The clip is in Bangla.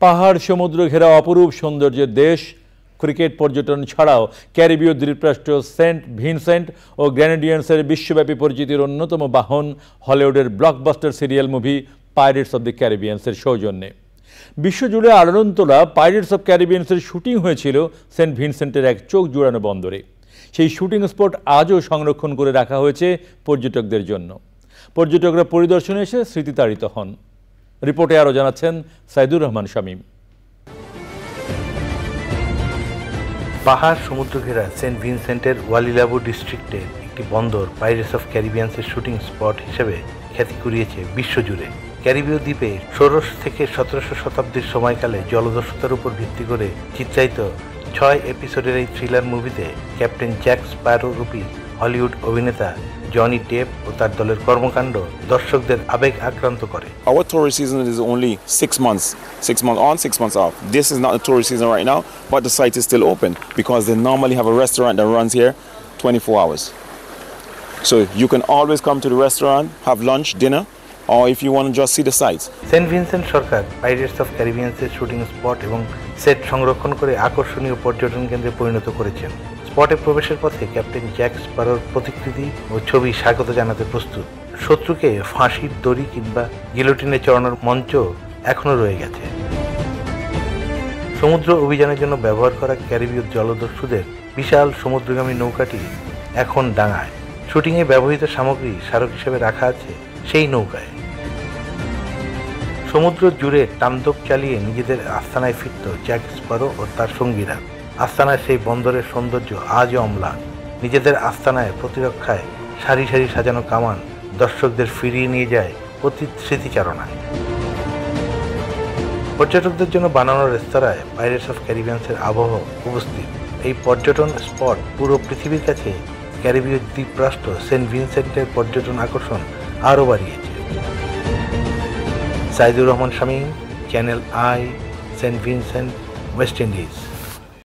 পাহাড় সমুদ্র ঘেরা অপরূপ সৌন্দর্যের দেশ। ক্রিকেট পর্যটন ছাড়াও ক্যারিবীয় দ্বীপরাষ্ট্র সেন্ট ভিনসেন্ট ও গ্রেনাডিয়ান্সের বিশ্বব্যাপী পরিচিতির অন্যতম বাহন হলিউডের blockbuster serial movie pirates of the ক্যারিবিয়ান্সের সৌজন্যে। বিশ্বজুড়ে আলোড়ন তোলা পাইরেটস অব ক্যারিবিয়ান্সের শুটিং হয়েছিল সেন্ট ভিনসেন্টের এক চোখ জুড়ানো বন্দরে। সেই শুটিং স্পট আজও সংরক্ষণ করে রাখা হয়েছে পর্যটকদের জন্য। পর্যটকরা পরিদর্শনে এসে স্মৃতিতাড়িত হন। রিপোর্টে আরও জানাচ্ছেন সাইদুর রহমান শামীম। পাহাড় সমুদ্র ঘেরা সেন্ট ভিনসেন্টের ওয়ালিলাবু ডিস্ট্রিক্টের একটি বন্দর পাইরেটস অফ ক্যারিবিয়ান্সের শুটিং স্পট হিসেবে খ্যাতি কুড়িয়েছে বিশ্বজুড়ে। ক্যারিবীয় দ্বীপে ১৬শ থেকে ১৭শ শতাব্দীর সময়কালে জলদস্যুতার উপর ভিত্তি করে চিত্রায়িত ৬ এপিসোডের এই থ্রিলার মুভিতে ক্যাপ্টেন জ্যাক স্প্যারো রূপী হলিউড অভিনেতা জনি ডেপ ও তার দলের কর্মকাণ্ড দর্শকদের আবেগ আক্রান্ত করে। Our tourist season is only 6 months. 6 months on, 6 months off. This is not the tourist season right now, but the site is still open because they normally have a restaurant that runs here 24 hours. So you can always come to the restaurant, have lunch, dinner, or if you want to just see the sights. Saint Vincent সরকার পাইরেটস অফ ক্যারিবিয়ান্সের শুটিং স্পট এবং সেট সংরক্ষণ করে আকর্ষণীয় পর্যটন কেন্দ্রে পরিণত করেছেন। স্পটে প্রবেশের পথে ক্যাপ্টেন জ্যাক স্প্যারোর প্রতিকৃতি ও ছবি স্বাগত জানাতে প্রস্তুত। শত্রুকে ফাঁসির দড়ি কিংবা গিলোটিনে চড়ানোর মঞ্চ এখনও রয়ে গেছে। সমুদ্র অভিযানের জন্য ব্যবহার করা ক্যারিবীয় জলদস্যুদের বিশাল সমুদ্রগামী নৌকাটি এখন ডাঙায়। শুটিংয়ে ব্যবহৃত সামগ্রী স্মারক হিসেবে রাখা আছে সেই নৌকায়। সমুদ্র জুড়ে তাণ্ডব চালিয়ে নিজেদের আস্তানায় ফিরত জ্যাক স্প্যারো ও তার সঙ্গীরা। আস্তানায় সেই বন্দরের সৌন্দর্য আজও অম্লান। নিজেদের আস্তানায় প্রতিরক্ষায় সারি সারি সাজানো কামান দর্শকদের ফিরিয়ে নিয়ে যায় অতীত স্মৃতিচারণায়। পর্যটকদের জন্য বানানো রেস্তোরাঁয় পাইরেটস অফ ক্যারিবিয়ান্সের আবহ উপস্থিত। এই পর্যটন স্পট পুরো পৃথিবীর কাছে ক্যারিবীয় দ্বীপরাষ্ট্র সেন্ট ভিনসেন্টের পর্যটন আকর্ষণ আরও বাড়িয়েছে। Saidur Rahman Shamim, channel I, Saint Vincent, West Indies.